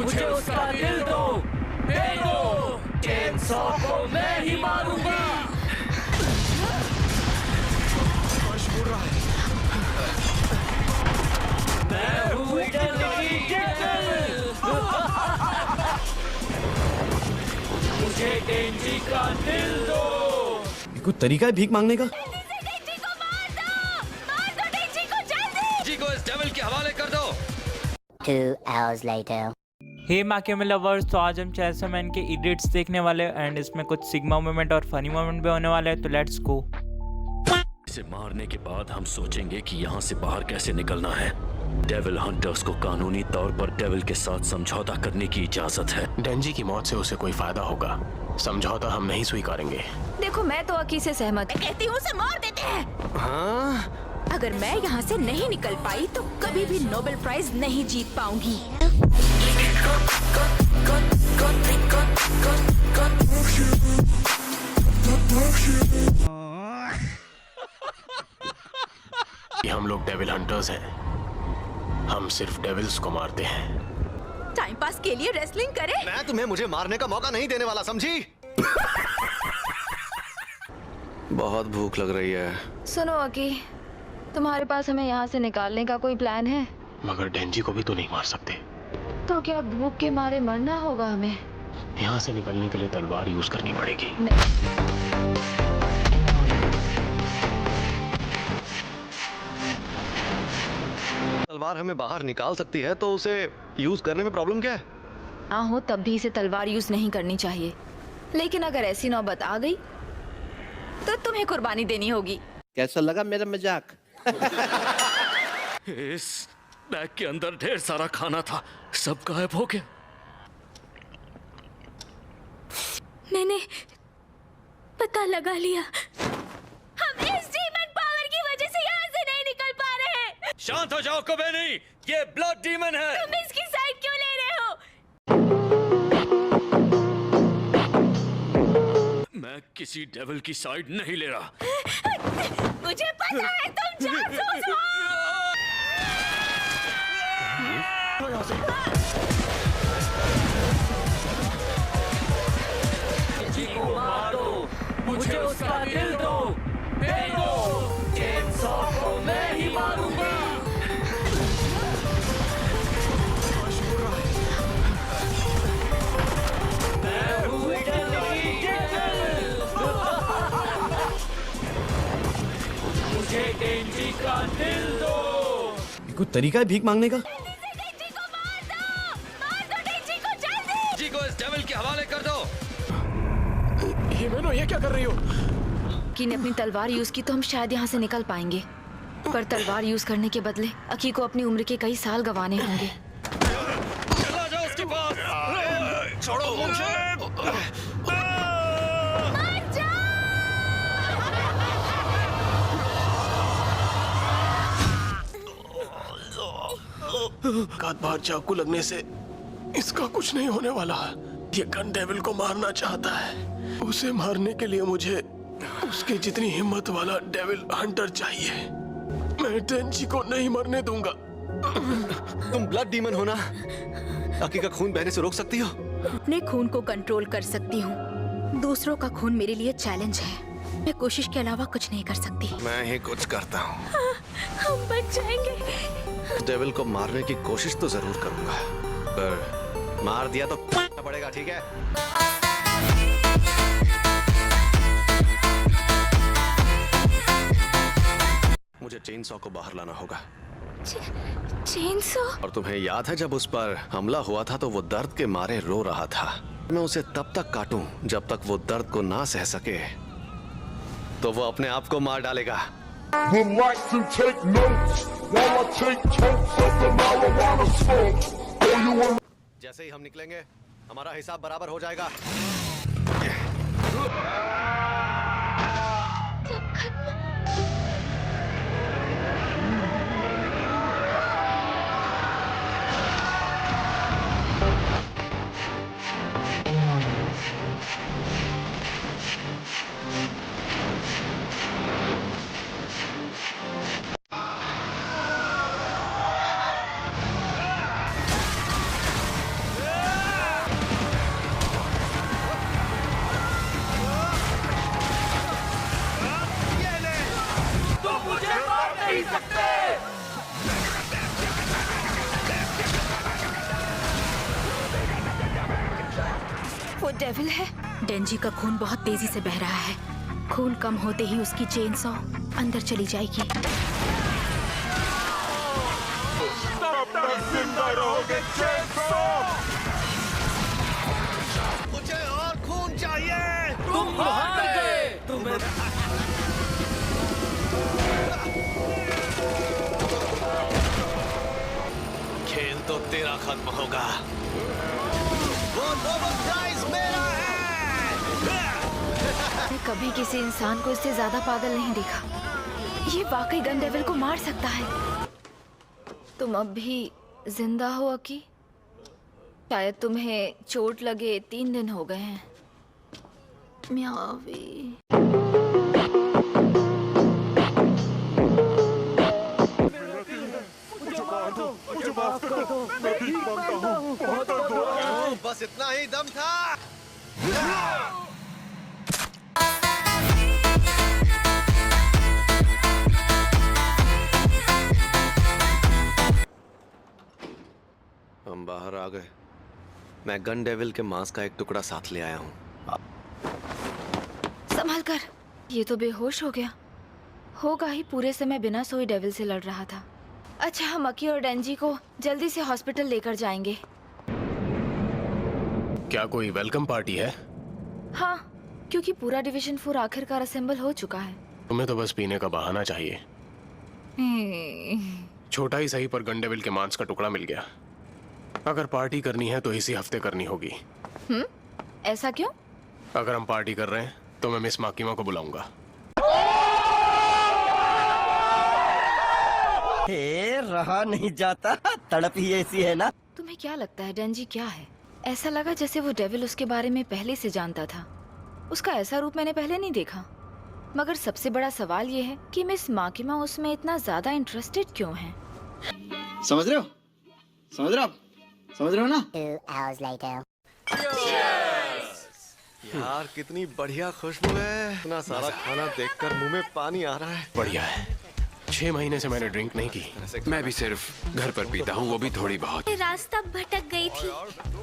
मुझे उसका दिल दो, दे दो, चेनसॉ को मैं ही मारूंगा। मैं हूँ इटरनिटी डेविल। मुझे डेंजी का दिल दो। ये कोई तरीका है भीख मांगने का? डेंजी को मार दो डेंजी को जल्दी। डेंजी को इस डेविल के हवाले कर दो। 2 hours later. हे माके लवर्स, तो आज हम चेनसॉ मैन के एडिट्स देखने वाले हैं एंड इसमें कुछ सिग्मा मोमेंट और फनी मोमेंट भी होने वाले हैं, तो लेट्स गो। इसे मारने के बाद हम सोचेंगे कि यहाँ से बाहर कैसे निकलना है। डेविल हंटर्स को कानूनी तौर पर डेविल के साथ समझौता करने की इजाजत है। डेंजी की मौत से उसे कोई फायदा होगा, समझौता हम नहीं स्वीकारेंगे। देखो मैं तो अकी से सहमत कहती हूँ, उसे मार देते हैं। हाँ? अगर मैं यहाँ से नहीं निकल पाई तो कभी भी नोबेल प्राइज नहीं जीत पाऊंगी। हम लोग डेविल हंटर्स हैं, हम सिर्फ डेविल्स को मारते हैं। टाइम पास के लिए रेसलिंग करें? मैं तुम्हें मुझे मारने का मौका नहीं देने वाला, समझी? बहुत भूख लग रही है। सुनो अकी, तुम्हारे पास हमें यहाँ से निकालने का कोई प्लान है? मगर डेंजी को भी तो नहीं मार सकते। तो क्या भूख के मारे मरना होगा हमें? यहाँ से निकलने के लिए तलवार यूज करनी पड़ेगी। तलवार हमें बाहर निकाल सकती है, तो उसे यूज करने में प्रॉब्लम क्या है? हाँ हो, तब भी इसे तलवार यूज नहीं करनी चाहिए, लेकिन अगर ऐसी नौबत आ गई तो तुम्हें कुर्बानी देनी होगी। कैसा लगा मेरा मजाक? इस बैग के अंदर ढेर सारा खाना था, सब गायब हो गया। मैंने पता लगा लिया, हम इस डीमन पावर की वजह से यहाँ से नहीं निकल पा रहे हैं। शांत हो जाओ कोबेनी, ये ब्लड डीमन है। तुम इसकी साइड क्यों ले रहे हो? मैं किसी डेविल की साइड नहीं ले रहा। मुझे पता है तुम जासूस हो। डेंजी को मार दो, मुझे उसका दिल दो, दे दो, चेनसॉ को मैं ही मारूंगा। मैं हूँ इटरनिटी डेविल। मुझे डेंजी का दिल दो। ये कोई तरीका है भीख मांगने का? डेंजी को मार दो डेंजी को जल्दी। डेंजी को इस डेविल के हवाले कर दो। ये क्या कर रही हो? अकी ने अपनी तलवार यूज की तो हम शायद यहाँ से निकल पाएंगे, पर तलवार यूज करने के बदले अकी को अपनी उम्र के कई साल गंवाने होंगे। चला जाओ उसके पास। छोड़ो मुझे। बार चाकू लगने से इसका कुछ नहीं होने वाला। ये गन डेविल को मारना चाहता है। उसे मारने के लिए मुझे उसके जितनी हिम्मत वाला डेविल हंटर चाहिए। मैं डेंजी को नहीं मरने दूंगा। तुम ब्लड डीमन हो ना? अकी का खून बहने से रोक सकती हो? अपने खून को कंट्रोल कर सकती हूँ, दूसरों का खून मेरे लिए चैलेंज है। मैं कोशिश के अलावा कुछ नहीं कर सकती। मैं ही कुछ करता हूँ। हम बच जाएंगे। डेविल को मारने की कोशिश तो जरूर करूंगा, पर मार दिया तो पड़ेगा, ठीक है? मुझे चेनसॉ को बाहर लाना होगा। चेनसॉ? और तुम्हें याद है जब उस पर हमला हुआ था तो वो दर्द के मारे रो रहा था। मैं उसे तब तक काटूं जब तक वो दर्द को ना सह सके, तो वो अपने आप को मार डालेगा। जैसे ही हम निकलेंगे हमारा हिसाब बराबर हो जाएगा। नहीं सकते। वो डेविल है। डेंजी का खून बहुत तेजी से बह रहा है। खून कम होते ही उसकी चेन सॉ अंदर चली जाएगी। मुझे और खून चाहिए। तुम हार गए। तुम्हें खेल तो तेरा खत्म होगा। वो नोबेल प्राइज मेरा है। मैं कभी किसी इंसान को इससे ज्यादा पागल नहीं देखा। ये वाकई गन डेविल को मार सकता है। तुम अब भी जिंदा हो अकी? शायद तुम्हें चोट लगे 3 दिन हो गए हैं। म्यावी। बस इतना ही दम था। हम बाहर आ गए। मैं गन डेविल के मांस का एक टुकड़ा साथ ले आया हूँ। संभल कर। ये तो बेहोश हो गया होगा ही। पूरे समय बिना सोए डेविल से लड़ रहा था। अच्छा, हम अकी और डेंजी को जल्दी से हॉस्पिटल लेकर जाएंगे। क्या कोई वेलकम पार्टी है? हाँ, क्योंकि पूरा डिवीजन 4 आखिरकार असेंबल हो चुका है। तुम्हें तो बस पीने का बहाना चाहिए। छोटा ही सही पर गन डेविल के मांस का टुकड़ा मिल गया। अगर पार्टी करनी है तो इसी हफ्ते करनी होगी। ऐसा क्यों? अगर हम पार्टी कर रहे हैं तो मैं मिस माकीमा को बुलाऊंगा। रहा नहीं जाता, तड़प ही ऐसी है ना। तुम्हें क्या लगता है डेंजी क्या है? ऐसा लगा जैसे वो डेविल उसके बारे में पहले से जानता था। उसका ऐसा रूप मैंने पहले नहीं देखा। मगर सबसे बड़ा सवाल ये है कि मिस माकीमा उसमें इतना ज्यादा इंटरेस्टेड क्यों है? समझ रहे हो? समझ रहे हो आप? समझ रहे हो ना? 2 hours later. यार कितनी बढ़िया खुशबू है। इतना सारा खाना देखकर मुंह में पानी आ रहा है। बढ़िया है। 6 महीने से मैंने ड्रिंक नहीं की। मैं भी सिर्फ घर पर पीता हूँ, वो भी थोड़ी बहुत। रास्ता भटक गई थी।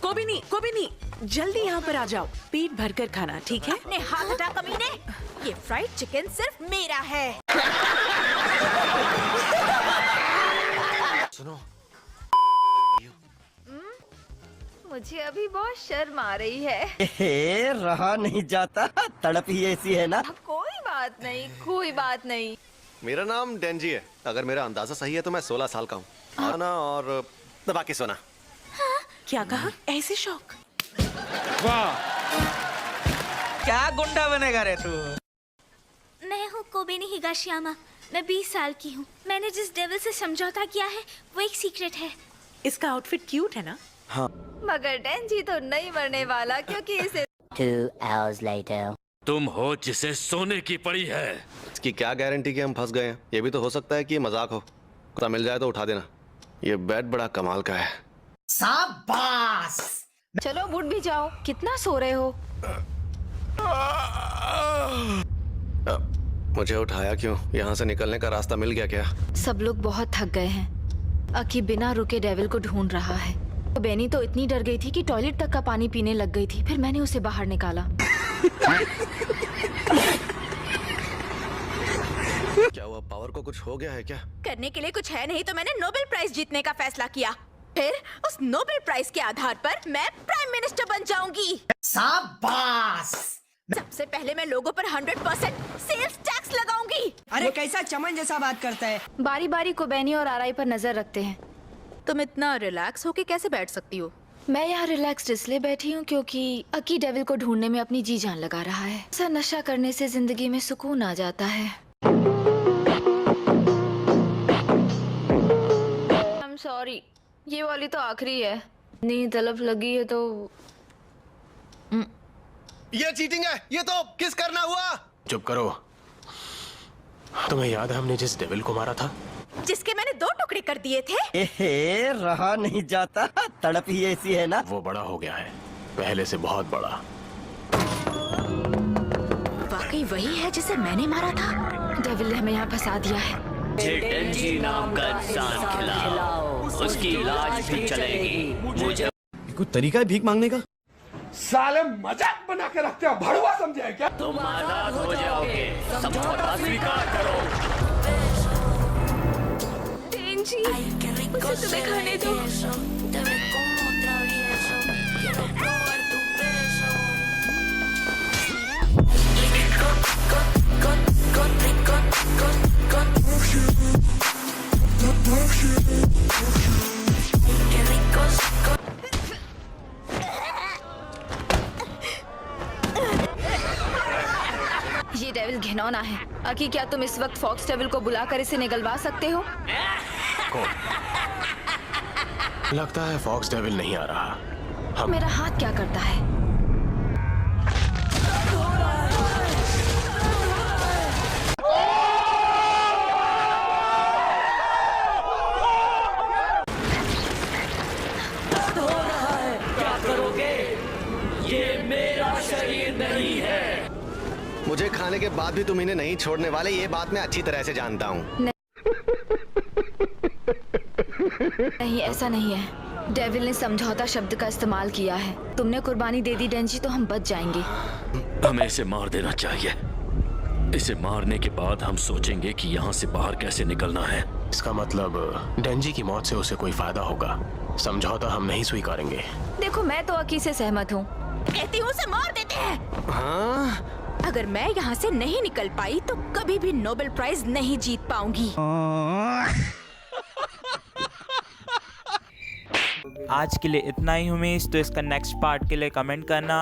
कोई नहीं, जल्दी यहाँ पर आ जाओ। पेट भरकर खाना, ठीक है? अपने हाथ हटा कमीने। ये फ्राइड चिकन सिर्फ मेरा है। सुनो, मुझे अभी बहुत शर्म आ रही है। रहा नहीं जाता, तड़प ही ऐसी है ना। कोई बात नहीं, कोई बात नहीं। मेरा नाम डेंजी है। अगर मेरा अंदाजा सही है तो मैं 16 साल का हूँ। खाना और दबा के सोना। क्या कहा? ऐसे शौक? वाह, क्या गुंडा बनेगा रे तू? मैं हूँ कोबेनी हिगाशियामा। मैं 20 साल की हूँ। मैंने जिस डेविल से समझौता किया है वो एक सीक्रेट है। इसका आउटफिट क्यूट है ना? मगर डेंजी तो नहीं मरने वाला क्योंकि इसे 2 hours later. तुम हो जिसे सोने की पड़ी है। इसकी क्या गारंटी कि हम फंस गए हैं? ये भी तो हो सकता है कि ये मजाक हो। कुत्ता मिल जाए तो उठा देना। ये बेड बड़ा कमाल का है। शाबाश। चलो उठ भी जाओ। कितना सो रहे हो? मुझे उठाया क्यों? यहाँ से निकलने का रास्ता मिल गया क्या? सब लोग बहुत थक गए हैं। अकी बिना रुके डेविल को ढूंढ रहा है। तो बेनी तो इतनी डर गई थी कि टॉयलेट तक का पानी पीने लग गई थी। फिर मैंने उसे बाहर निकाला। क्या हुआ? पावर को कुछ हो गया है क्या? करने के लिए कुछ है नहीं तो मैंने नोबेल प्राइज जीतने का फैसला किया। फिर उस नोबेल प्राइज के आधार पर मैं प्राइम मिनिस्टर बन जाऊंगी। शाबाश। सबसे पहले मैं लोगों पर 100% सेल्स टैक्स लगाऊंगी। अरे कैसा चमन जैसा बात करता है। बारी बारी को बेनी और आरआई पर नजर रखते हैं। तुम इतना रिलैक्स होके कैसे बैठ सकती हो? मैं यहाँ रिलैक्स्ड इसलिए बैठी हूँ क्योंकि अकी डेविल को ढूंढने में अपनी जी जान लगा रहा है। ऐसा नशा करने से जिंदगी में सुकून आ जाता है। I'm sorry, ये वाली तो आखिरी है। नहीं तलब लगी है तो ये चीटिंग है। ये तो किस करना हुआ। चुप करो। तुम्हें याद है हमने जिस डेविल को मारा था? जिसके मैंने 2 टुकड़े कर दिए थे। रहा नहीं जाता, तड़प ही ऐसी है ना। वो बड़ा हो गया है, पहले से बहुत बड़ा। वाकई वही है जिसे मैंने मारा था। डेविल ने हमें यहाँ फंसा दिया है। मुझे डेंजी नाम का इंसान खिलाओ, उसकी इलाज भी चलेगी। मुझे कोई तरीका है भीख मांगने का? साले मजाक बना के रखते हो, भड़वा समझे क्या? तुम आजाद हो जाओगे, समझौता स्वीकार करो। डेंजी, उसे तुम्हें खाने दो। ये डेविल घिनौना है। अकी, क्या तुम इस वक्त फॉक्स डेविल को बुलाकर इसे निगलवा सकते हो? लगता है फॉक्स डेविल नहीं आ रहा। मेरा हाथ क्या करता है? क्या करोगे? ये मेरा शरीर नहीं है। मुझे खाने के बाद भी तुम इन्हें नहीं छोड़ने वाले, ये बात मैं अच्छी तरह से जानता हूँ। नहीं, ऐसा नहीं है। डेविल ने समझौता शब्द का इस्तेमाल किया है। तुमने कुर्बानी दे दी डेंजी, तो हम बच जाएंगे। हमें इसे मार देना चाहिए। इसे मारने के बाद हम सोचेंगे कि यहाँ से बाहर कैसे निकलना है। इसका मतलब डेंजी की मौत से उसे कोई फायदा होगा। समझौता हम नहीं स्वीकारेंगे। देखो, मैं तो अकी से सहमत हूँ। कहती हूँ उसे मार देते हैं। हाँ? अगर मैं यहाँ से नहीं निकल पाई तो कभी भी नोबेल प्राइज नहीं जीत पाऊंगी। आज के लिए इतना ही उम्मीद, तो इसका नेक्स्ट पार्ट के लिए कमेंट करना।